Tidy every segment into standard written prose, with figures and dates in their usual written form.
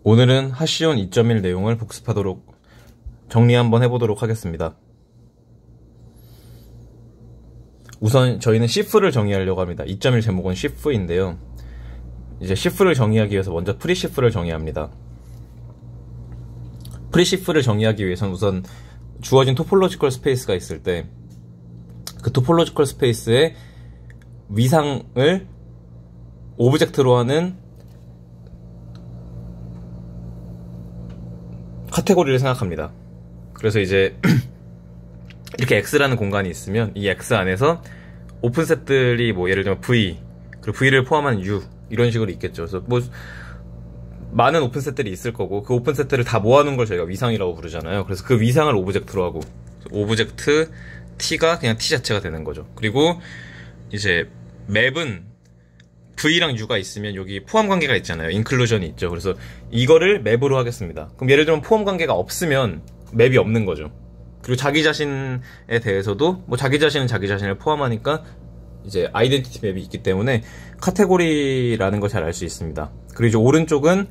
오늘은 하시온 2.1 내용을 복습하도록 정리 한번 해보도록 하겠습니다. 우선 저희는 shif를 정의하려고 합니다. 2.1 제목은 shif인데요. 이제 shif를 정의하기 위해서 먼저 프리shif를 정의합니다. 프리shif를 정의하기 위해서는 우선 주어진 토폴로지컬 스페이스가 있을 때 그 토폴로지컬 스페이스의 위상을 오브젝트로 하는 카테고리를 생각합니다. 그래서 이제 이렇게 X라는 공간이 있으면 이 X 안에서 오픈셋들이 뭐 예를 들면 V 그리고 V를 포함한 U 이런 식으로 있겠죠. 그래서 뭐 많은 오픈셋들이 있을 거고 그 오픈셋들을 다 모아놓은 걸 저희가 위상이라고 부르잖아요. 그래서 그 위상을 오브젝트로 하고 오브젝트 T가 그냥 T 자체가 되는 거죠. 그리고 이제 맵은 V랑 U가 있으면 여기 포함 관계가 있잖아요. 인클루전이 있죠. 그래서 이거를 맵으로 하겠습니다. 그럼 예를 들면 포함 관계가 없으면 맵이 없는 거죠. 그리고 자기 자신에 대해서도 뭐 자기 자신은 자기 자신을 포함하니까 이제 아이덴티티 맵이 있기 때문에 카테고리라는 걸 잘 알 수 있습니다. 그리고 이제 오른쪽은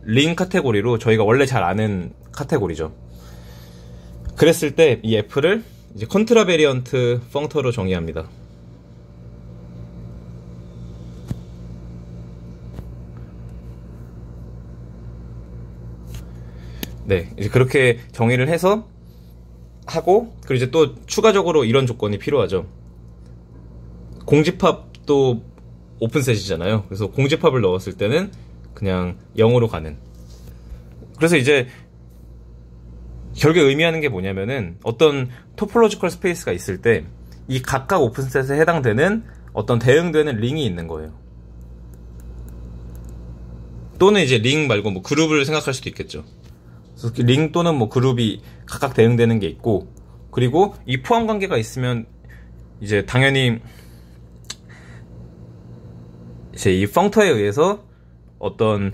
링 카테고리로 저희가 원래 잘 아는 카테고리죠. 그랬을 때 이 F를 이제 컨트라베리언트 펑터로 정의합니다. 네, 이제 그렇게 정의를 해서 하고, 그리고 이제 또 추가적으로 이런 조건이 필요하죠. 공집합도 오픈셋이잖아요. 그래서 공집합을 넣었을 때는 그냥 0으로 가는. 그래서 이제 결국에 의미하는 게 뭐냐면은 어떤 토폴로지컬 스페이스가 있을 때 이 각각 오픈셋에 해당되는 어떤 대응되는 링이 있는 거예요. 또는 이제 링 말고 뭐 그룹을 생각할 수도 있겠죠. 그래서 링 또는 뭐 그룹이 각각 대응되는 게 있고, 그리고 이 포함 관계가 있으면 이제 당연히 이제 이 펑터에 의해서 어떤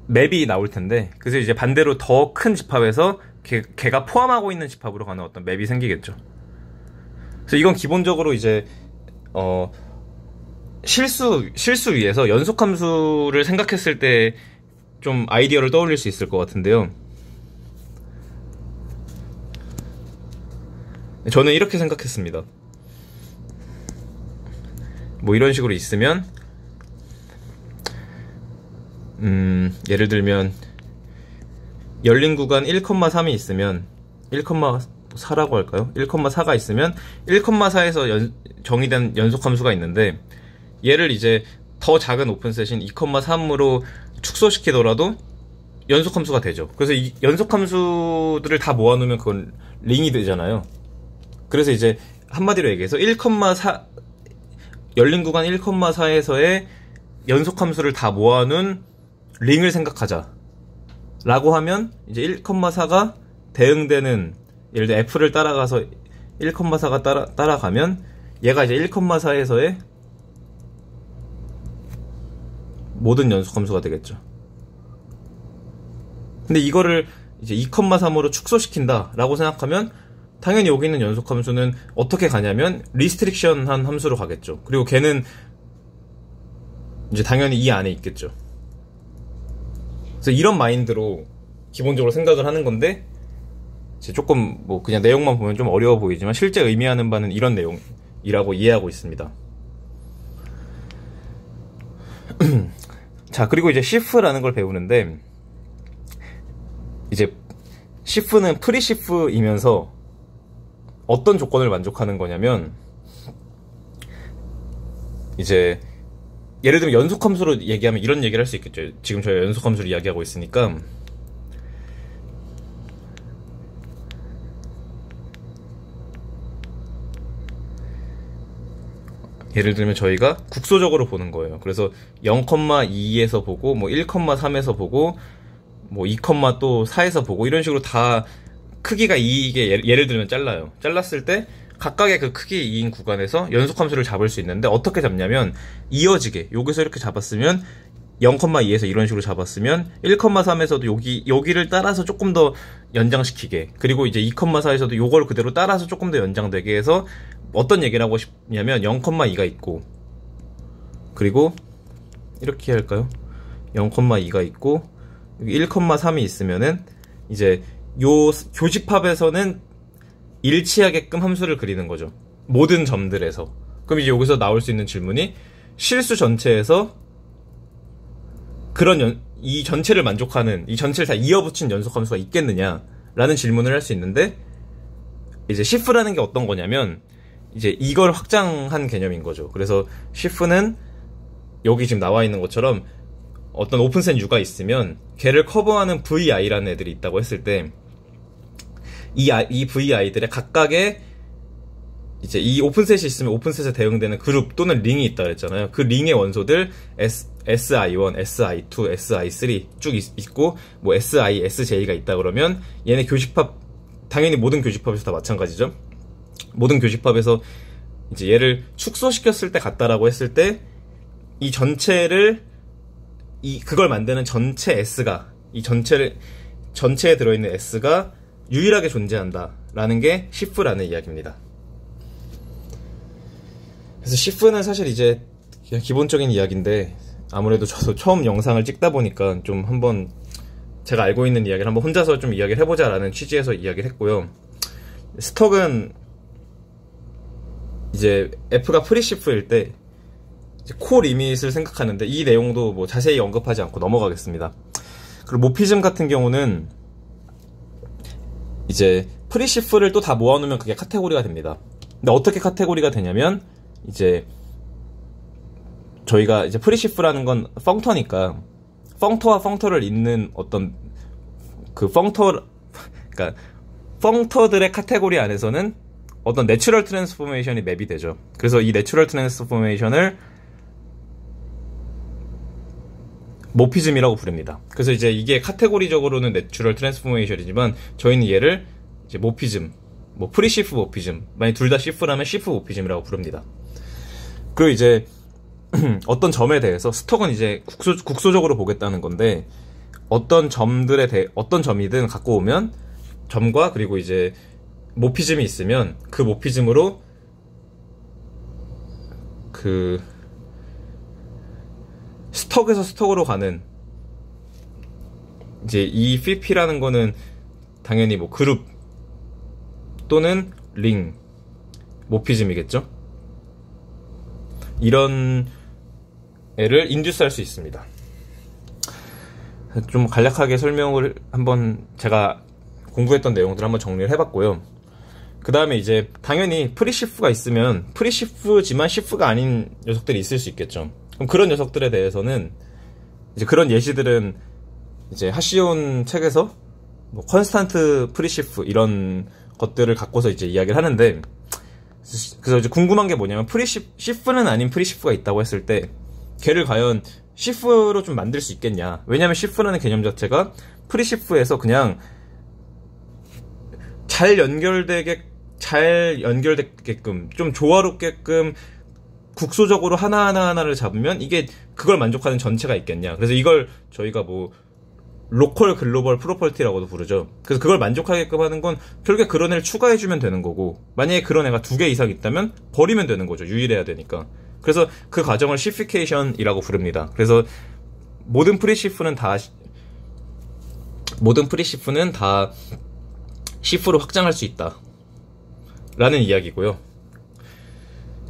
맵이 나올 텐데, 그래서 이제 반대로 더 큰 집합에서 걔가 포함하고 있는 집합으로 가는 어떤 맵이 생기겠죠. 그래서 이건 기본적으로 이제 실수 위에서 연속함수를 생각했을 때 좀 아이디어를 떠올릴 수 있을 것 같은데요. 저는 이렇게 생각했습니다. 뭐 이런 식으로 있으면 예를 들면 열린 구간 1,3이 있으면 1,4라고 할까요? 1,4가 있으면 1,4에서 정의된 연속함수가 있는데 얘를 이제 더 작은 오픈셋인 2,3으로 축소시키더라도 연속함수가 되죠. 그래서 이 연속함수들을 다 모아놓으면 그건 링이 되잖아요. 그래서 이제 한마디로 얘기해서 1,4 열린 구간 1,4에서의 연속함수를 다 모아놓은 링을 생각하자 라고 하면 이제 1,4가 대응되는, 예를 들어 F를 따라가서 1,4가 따라가면 얘가 이제 1,4에서의 모든 연속함수가 되겠죠. 근데 이거를 이제 2,3으로 축소시킨다 라고 생각하면 당연히 여기 있는 연속함수는 어떻게 가냐면 리스트릭션한 함수로 가겠죠. 그리고 걔는 이제 당연히 이 안에 있겠죠. 그래서 이런 마인드로 기본적으로 생각을 하는 건데, 이제 조금 뭐 그냥 내용만 보면 좀 어려워 보이지만 실제 의미하는 바는 이런 내용이라고 이해하고 있습니다. 자, 그리고 이제 shif라는 걸 배우는데, 이제 shif는 프리shif이면서 어떤 조건을 만족하는 거냐면, 이제 예를 들면 연속함수로 얘기하면 이런 얘기를 할 수 있겠죠. 지금 저희가 연속함수를 이야기하고 있으니까 예를 들면 저희가 국소적으로 보는 거예요. 그래서 0,2에서 보고 뭐 1,3에서 보고 뭐 2,4에서 보고 이런 식으로 다 크기가 2이게 예를 들면 잘라요. 잘랐을 때 각각의 그 크기 2인 구간에서 연속함수를 잡을 수 있는데 어떻게 잡냐면 이어지게 여기서 이렇게 잡았으면 0,2에서 이런 식으로 잡았으면 1,3에서도 여기를 따라서 조금 더 연장시키게, 그리고 이제 2,4에서도 요걸 그대로 따라서 조금 더 연장되게 해서 어떤 얘기를 하고 싶냐면 0,2가 있고, 그리고 이렇게 할까요? 0,2가 있고 1,3이 있으면은 이제 요 교집합에서는 일치하게끔 함수를 그리는 거죠. 모든 점들에서. 그럼 이제 여기서 나올 수 있는 질문이 실수 전체에서 이 전체를 만족하는, 이 전체를 다 이어붙인 연속함수가 있겠느냐 라는 질문을 할 수 있는데, 이제 shif라는 게 어떤 거냐면 이제 이걸 확장한 개념인 거죠. 그래서 shif는 여기 지금 나와 있는 것처럼 어떤 오픈셋 U가 있으면 걔를 커버하는 VI라는 애들이 있다고 했을 때, 이 VI들의 각각의 이제 이 오픈셋이 있으면 오픈셋에 대응되는 그룹 또는 링이 있다 그랬잖아요. 그 링의 원소들 SI1, SI2, SI3 쭉 있고, 뭐 SI, SJ가 있다 그러면 얘네 교집합, 당연히 모든 교집합에서 다 마찬가지죠. 모든 교집합에서 이제 얘를 축소시켰을 때 같다라고 했을 때, 이 전체를, 그걸 만드는 전체 S가, 전체에 들어있는 S가 유일하게 존재한다 라는 게 shif라는 이야기입니다. 그래서 shif는 사실 이제 그냥 기본적인 이야기인데, 아무래도 저도 처음 영상을 찍다 보니까 좀 한번 제가 알고 있는 이야기를 한번 혼자서 좀 이야기를 해보자 라는 취지에서 이야기를 했고요. 스톡은 이제 F가 프리시프일 때 코 리밋을 생각하는데, 이 내용도 뭐 자세히 언급하지 않고 넘어가겠습니다. 그리고 모피즘 같은 경우는 이제 프리시프를 또 다 모아놓으면 그게 카테고리가 됩니다. 근데 어떻게 카테고리가 되냐면, 이제 저희가 이제 프리시프라는 건 펑터니까 펑터와 펑터를 잇는 어떤 그 그러니까 펑터들의 카테고리 안에서는 어떤 내추럴 트랜스포메이션이 맵이 되죠. 그래서 이 내추럴 트랜스포메이션을 모피즘이라고 부릅니다. 그래서 이제 이게 카테고리적으로는 내추럴 트랜스포메이션이지만 저희는 얘를 이제 모피즘, 뭐 프리시프 모피즘, 만약 둘 다 시프라면 시프 모피즘이라고 부릅니다. 그리고 이제 어떤 점에 대해서 스톡은 이제 국소적으로 보겠다는 건데, 어떤 점이든 갖고 오면 점과 그리고 이제 모피즘이 있으면 그 모피즘으로 그 스톡에서 스톡으로 가는, 이제 이 PP라는 거는 당연히 뭐 그룹 또는 링 모피즘이겠죠. 이런 애를 인듀스 할 수 있습니다. 좀 간략하게 설명을 한번 제가 공부했던 내용들 한번 정리를 해봤고요. 그 다음에 이제 당연히 프리시프가 있으면 프리시프지만 시프가 아닌 녀석들이 있을 수 있겠죠. 그럼 그런 녀석들에 대해서는 이제 그런 예시들은 이제 하시온 책에서 뭐 컨스탄트 프리시프 이런 것들을 갖고서 이제 이야기를 하는데, 그래서 이제 궁금한 게 뭐냐면, 시프는 아닌 프리시프가 있다고 했을 때 걔를 과연 시프로 좀 만들 수 있겠냐. 왜냐면 시프라는 개념 자체가 프리시프에서 그냥 잘 연결되게끔 좀 조화롭게끔 국소적으로 하나를 잡으면 이게 그걸 만족하는 전체가 있겠냐. 그래서 이걸 저희가 뭐 로컬 글로벌 프로퍼티라고도 부르죠. 그래서 그걸 만족하게끔 하는 건 결국에 그런 애를 추가해주면 되는 거고, 만약에 그런 애가 2개 이상 있다면 버리면 되는 거죠. 유일해야 되니까. 그래서 그 과정을 시피케이션이라고 부릅니다. 그래서 모든 프리시프는 다 시프로 확장할 수 있다 라는 이야기고요.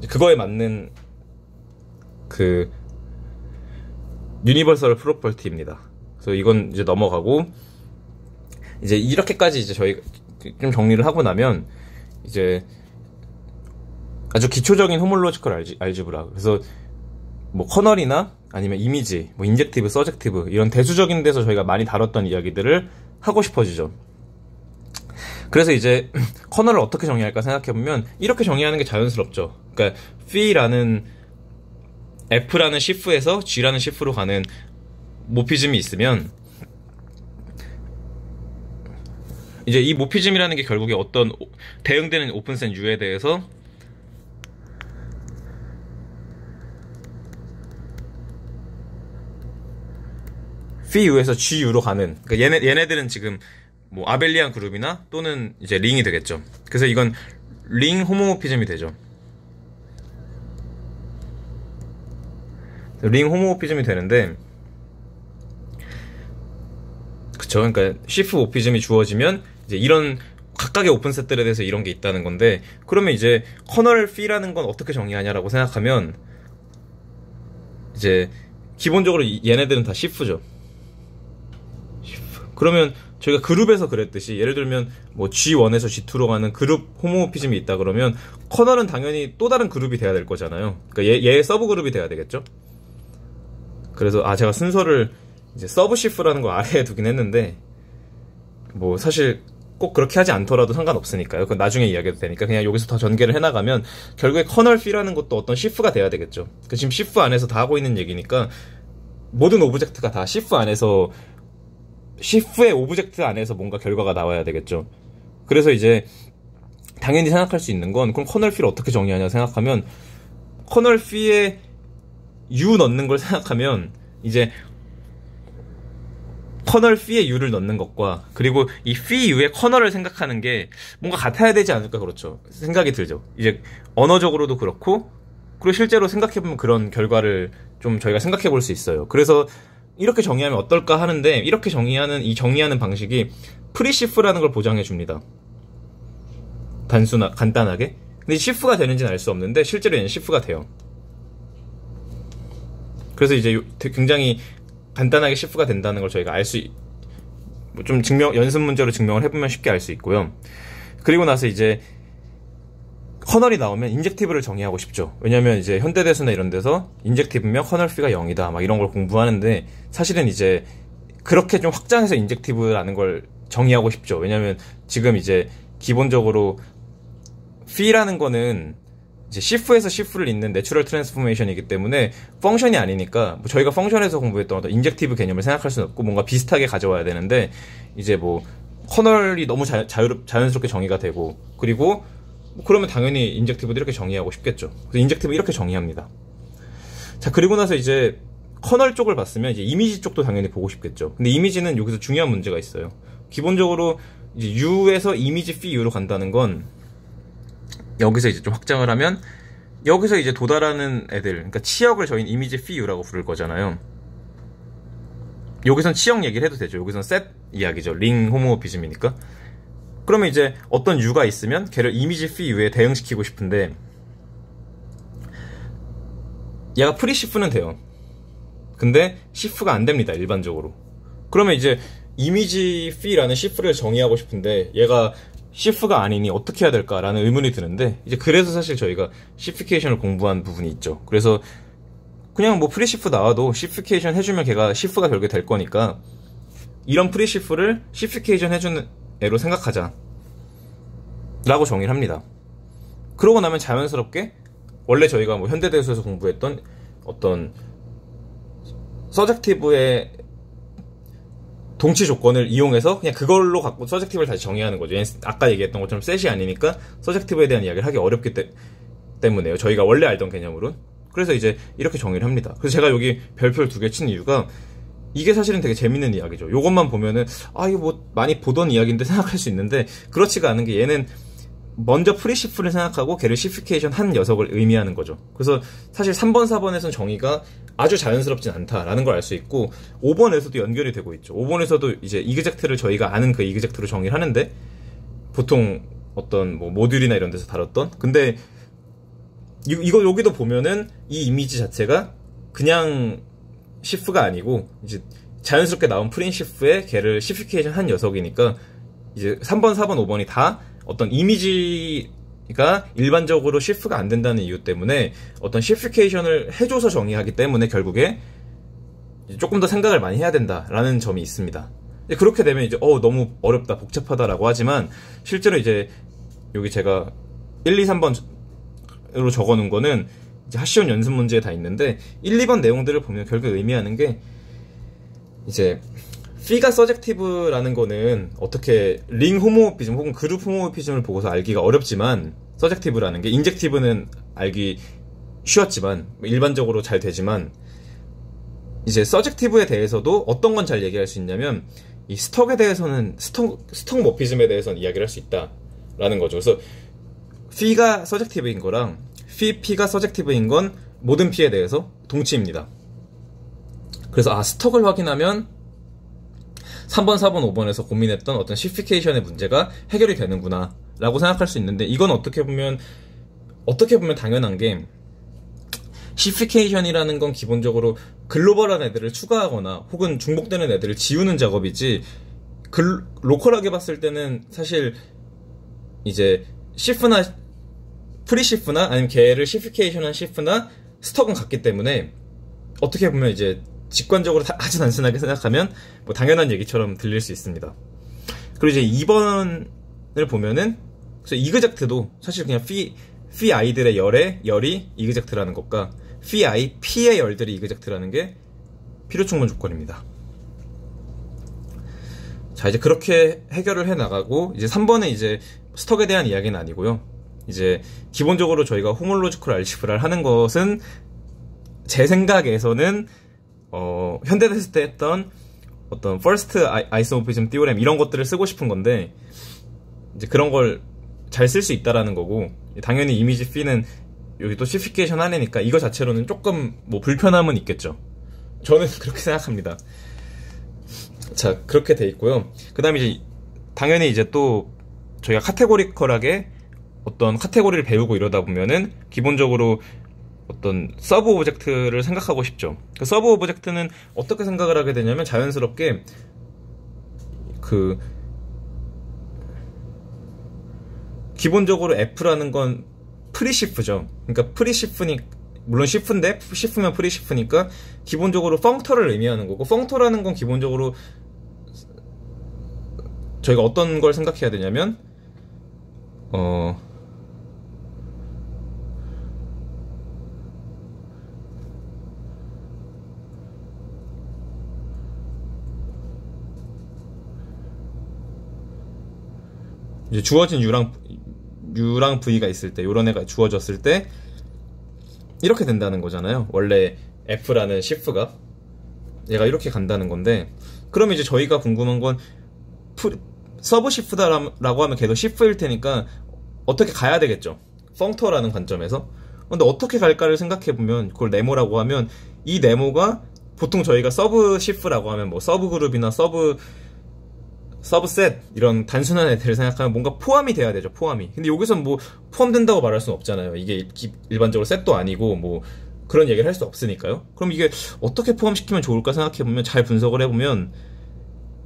그거에 맞는 그 유니버설 프로퍼티입니다. 그래서 이건 이제 넘어가고, 이제 이렇게까지 이제 저희 좀 정리를 하고 나면 이제 아주 기초적인 호몰로지컬 알지브라, 그래서 뭐 커널이나 아니면 이미지, 뭐 인젝티브, 서젝티브 이런 대수적인 데서 저희가 많이 다뤘던 이야기들을 하고 싶어지죠. 그래서 이제 커널을 어떻게 정의할까 생각해보면 이렇게 정의하는 게 자연스럽죠. 그러니까 P라는 F라는 시프에서 G라는 시프로 가는 모피즘이 있으면, 이제 이 모피즘이라는 게 결국에 어떤 대응되는 오픈셋 U에 대해서 PU에서 GU로 가는, 그러니까 얘네들은 지금 뭐 아벨리안 그룹이나 또는 이제 링이 되겠죠. 그래서 이건 링 호모모피즘이 되죠. 링 호모모피즘이 되는데, 그쵸. 그러니까 시프 모피즘이 주어지면 이제 이런 각각의 오픈 셋들에 대해서 이런 게 있다는 건데, 그러면 이제 커널 피라는 건 어떻게 정의하냐라고 생각하면 이제 기본적으로 얘네들은 다 시프죠. 그러면 저희가 그룹에서 그랬듯이 예를 들면 뭐 G1에서 G2로 가는 그룹 호모모피즘이 있다 그러면 커널은 당연히 또 다른 그룹이 돼야 될 거잖아요. 그러니까 얘의 서브 그룹이 돼야 되겠죠. 그래서 제가 순서를 이제 서브 시프라는 거 아래에 두긴 했는데 뭐 사실 꼭 그렇게 하지 않더라도 상관없으니까요. 그건 나중에 이야기해도 되니까 그냥 여기서 더 전개를 해나가면 결국에 커널 P라는 것도 어떤 시프가 돼야 되겠죠. 그러니까 지금 시프 안에서 다 하고 있는 얘기니까 모든 오브젝트가 다 시프 안에서 시프의 오브젝트 안에서 뭔가 결과가 나와야 되겠죠. 그래서 이제 당연히 생각할 수 있는 건 그럼 커널 P를 어떻게 정의하냐 생각하면 커널 P에 U 넣는 걸 생각하면 이제 커널 P에 U를 넣는 것과 그리고 이 Phi U의 커널을 생각하는 게 뭔가 같아야 되지 않을까 그렇죠. 생각이 들죠. 이제 언어적으로도 그렇고 그리고 실제로 생각해보면 그런 결과를 좀 저희가 생각해볼 수 있어요. 그래서 이렇게 정의하면 어떨까 하는데 이렇게 정의하는 방식이 프리시프라는 걸 보장해 줍니다. 간단하게. 근데 시프가 되는지는 알 수 없는데 실제로 얘는 시프가 돼요. 그래서 이제 굉장히 간단하게 시프가 된다는 걸 저희가 좀 연습 문제로 증명을 해보면 쉽게 알 수 있고요. 그리고 나서 이제 커널이 나오면 인젝티브를 정의하고 싶죠. 왜냐면 이제 현대대수나 이런 데서 인젝티브면 커널 P가 0이다 막 이런 걸 공부하는데 사실은 이제 그렇게 좀 확장해서 인젝티브라는 걸 정의하고 싶죠. 왜냐면 지금 이제 기본적으로 P라는 거는 이제 시프에서 시프를 잇는 내추럴 트랜스포메이션이기 때문에 펑션이 아니니까 뭐 저희가 펑션에서 공부했던 어떤 인젝티브 개념을 생각할 수는 없고 뭔가 비슷하게 가져와야 되는데 이제 뭐 커널이 너무 자연스럽게 정의가 되고 그리고 그러면 당연히 인젝티브도 이렇게 정의하고 싶겠죠. 그래서 인젝티브 이렇게 정의합니다. 자, 그리고 나서 이제 커널 쪽을 봤으면 이제 이미지 쪽도 당연히 보고 싶겠죠. 근데 이미지는 여기서 중요한 문제가 있어요. 기본적으로 이제 U에서 이미지 Phi U로 간다는 건 여기서 이제 좀 확장을 하면 여기서 이제 도달하는 애들, 그러니까 치역을 저희는 이미지 Phi U라고 부를 거잖아요. 여기선 치역 얘기를 해도 되죠. 여기선 셋 이야기죠. 링 호모모피즘이니까. 그러면 이제 어떤 U가 있으면 걔를 이미지 Phi U에 대응시키고 싶은데 얘가 프리시프는 돼요. 근데 시프가 안 됩니다. 일반적으로. 그러면 이제 이미지 Phi라는 시프를 정의하고 싶은데 얘가 시프가 아니니 어떻게 해야 될까라는 의문이 드는데 이제 그래서 사실 저희가 시피케이션을 공부한 부분이 있죠. 그래서 그냥 뭐 프리시프 나와도 시피케이션 해주면 걔가 시프가 결국에 될 거니까 이런 프리시프를 시피케이션 해주는 애로 생각하자 라고 정의를 합니다. 그러고 나면 자연스럽게 원래 저희가 뭐 현대대수에서 공부했던 어떤 서젝티브의 동치 조건을 이용해서 그냥 그걸로 갖고 서젝티브를 다시 정의하는 거죠. 아까 얘기했던 것처럼 셋이 아니니까 서젝티브에 대한 이야기를 하기 어렵기 때문에요. 저희가 원래 알던 개념으로는. 그래서 이제 이렇게 정의를 합니다. 그래서 제가 여기 별표를 2개 친 이유가 이게 사실은 되게 재밌는 이야기죠. 요것만 보면은 이거 뭐 많이 보던 이야기인데 생각할 수 있는데 그렇지가 않은 게 얘는 먼저 프리시프를 생각하고 걔를 시피케이션 한 녀석을 의미하는 거죠. 그래서 사실 3번, 4번에서는 정의가 아주 자연스럽진 않다라는 걸 알 수 있고 5번에서도 연결이 되고 있죠. 5번에서도 이제 이그젝트를 저희가 아는 그 이그젝트로 정의를 하는데 보통 어떤 뭐 모듈이나 이런 데서 다뤘던 근데 여기도 보면은 이 이미지 자체가 그냥 시프가 아니고 이제 자연스럽게 나온 프린시프에 걔를 시피케이션 한 녀석이니까 이제 3번, 4번, 5번이 다 어떤 이미지가 일반적으로 시프가 안 된다는 이유 때문에 어떤 시피케이션을 해줘서 정의하기 때문에 결국에 조금 더 생각을 많이 해야 된다라는 점이 있습니다. 그렇게 되면 이제 너무 어렵다, 복잡하다라고 하지만 실제로 이제 여기 제가 1, 2, 3번으로 적어놓은 거는 이제 하시온 연습 문제에 다 있는데 1, 2번 내용들을 보면 결국 의미하는 게 이제 P가 서젝티브라는 거는 어떻게 링 호모모피즘 혹은 그룹 호모모피즘을 보고서 알기가 어렵지만 서젝티브라는 게 인젝티브는 알기 쉬웠지만 일반적으로 잘 되지만 이제 서젝티브에 대해서도 어떤 건 잘 얘기할 수 있냐면 이 스톡에 대해서는 스톡 모피즘에 대해서는 이야기를 할 수 있다라는 거죠. 그래서 P가 서젝티브인 거랑 P가 서젝티브인 건 모든 P에 대해서 동치입니다. 그래서 스톡을 확인하면 3번, 4번, 5번에서 고민했던 어떤 시피케이션의 문제가 해결이 되는구나 라고 생각할 수 있는데, 이건 어떻게 보면 당연한 게, 시피케이션이라는 건 기본적으로 글로벌한 애들을 추가하거나 혹은 중복되는 애들을 지우는 작업이지, 로컬하게 봤을 때는 사실 이제 시프나 프리시프나 아니면 걔를 시피케이션한 시프나 스톡은 같기 때문에, 어떻게 보면 이제 직관적으로 아주 단순하게 생각하면 뭐 당연한 얘기처럼 들릴 수 있습니다. 그리고 이제 2번을 보면은, 그래서 이그젝트도 사실 그냥 phi i들의 열이 이그젝트라는 것과 phi p의 열들이 이그젝트라는 게 필요 충분 조건입니다. 자, 이제 그렇게 해결을 해 나가고, 이제 3번은 이제 스톡에 대한 이야기는 아니고요. 이제 기본적으로 저희가 호몰로지컬 알지브라를 하는 것은 제 생각에서는 현대됐을 때 했던 어떤 퍼스트 아이소모피즘 띠오렘 이런 것들을 쓰고 싶은 건데, 이제 그런 걸 잘 쓸 수 있다라는 거고, 당연히 이미지 피는 여기 또 시피케이션 하려니까 이거 자체로는 조금 뭐 불편함은 있겠죠. 저는 그렇게 생각합니다. 자, 그렇게 돼 있고요. 그 다음에 이제 당연히 이제 또 저희가 카테고리컬하게 어떤 카테고리를 배우고 이러다 보면은 기본적으로 어떤 서브 오브젝트를 생각하고 싶죠. 그 서브 오브젝트는 어떻게 생각을 하게 되냐면, 자연스럽게 기본적으로 F라는 건 프리시프죠. 그러니까 프리시프니, 물론 시프인데 시프면 프리시프니까 기본적으로 펑터를 의미하는 거고, 펑터라는 건 기본적으로 저희가 어떤 걸 생각해야 되냐면, 이제 주어진 U랑 V가 있을 때, 요런 애가 주어졌을 때 이렇게 된다는 거잖아요. 원래 F라는 시프가 얘가 이렇게 간다는 건데, 그럼 이제 저희가 궁금한 건 서브 시프다라고 하면 걔도 시프일 테니까 어떻게 가야 되겠죠. 펑터라는 관점에서. 근데 어떻게 갈까를 생각해보면, 그걸 네모라고 하면, 이 네모가 보통 저희가 서브 시프라고 하면 뭐 서브 그룹이나 서브셋 이런 단순한 애들을 생각하면 뭔가 포함이 돼야 되죠. 포함이. 근데 여기선 뭐 포함된다고 말할 수는 없잖아요. 이게 일반적으로 셋도 아니고 뭐 그런 얘기를 할 수 없으니까요. 그럼 이게 어떻게 포함시키면 좋을까 생각해보면, 잘 분석을 해보면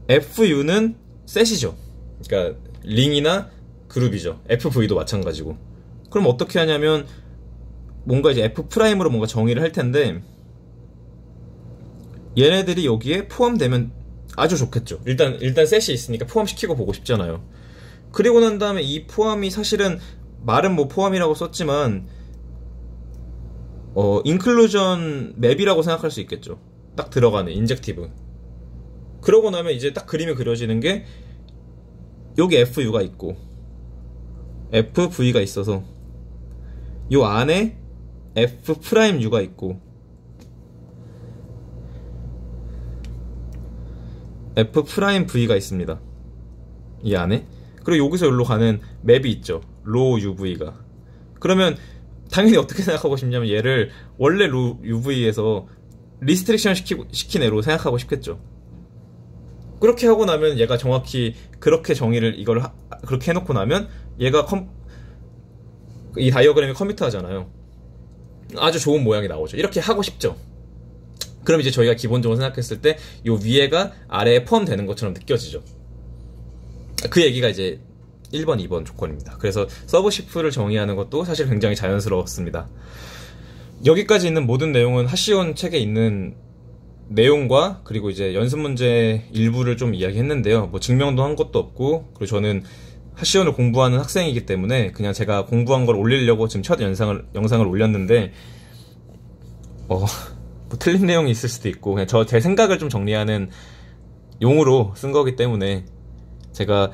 FU는 셋이죠. 그러니까 링이나 그룹이죠. FV도 마찬가지고. 그럼 어떻게 하냐면, 뭔가 이제 F'으로 뭔가 정의를 할 텐데, 얘네들이 여기에 포함되면 아주 좋겠죠. 일단 셋이 있으니까 포함시키고 보고 싶잖아요. 그리고 난 다음에 이 포함이 사실은, 말은 뭐 포함이라고 썼지만 인클루전 맵이라고 생각할 수 있겠죠. 딱 들어가는 인젝티브. 그러고 나면 이제 딱 그림이 그려지는 게, 여기 FU가 있고 FV가 있어서 요 안에 F'U가 있고 F'V가 있습니다. 이 안에. 그리고 여기서 여기로 가는 맵이 있죠. 로 UV가. 그러면 당연히 어떻게 생각하고 싶냐면, 얘를 원래 로 UV에서 리스트릭션 시킨 애로 생각하고 싶겠죠. 그렇게 하고 나면 얘가 정확히 그렇게 정의를 그렇게 해놓고 나면 얘가 이 다이어그램이 커미트 하잖아요. 아주 좋은 모양이 나오죠. 이렇게 하고 싶죠. 그럼 이제 저희가 기본적으로 생각했을 때 요 위에가 아래에 포함되는 것처럼 느껴지죠. 그 얘기가 이제 1번, 2번 조건입니다. 그래서 서브시프를 정의하는 것도 사실 굉장히 자연스러웠습니다. 여기까지 있는 모든 내용은 하시온 책에 있는 내용과, 그리고 이제 연습 문제 일부를 좀 이야기했는데요. 뭐 증명도 한 것도 없고, 그리고 저는 하시온을 공부하는 학생이기 때문에 그냥 제가 공부한 걸 올리려고 지금 첫 영상을 올렸는데, 뭐 틀린 내용이 있을 수도 있고, 그냥 제 생각을 좀 정리하는 용으로 쓴 거기 때문에, 제가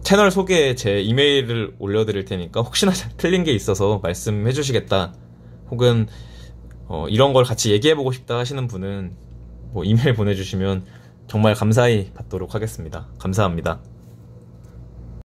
채널 소개에 제 이메일을 올려드릴 테니까 혹시나 틀린 게 있어서 말씀해 주시겠다, 혹은 이런 걸 같이 얘기해보고 싶다 하시는 분은 뭐 이메일 보내주시면 정말 감사히 받도록 하겠습니다. 감사합니다.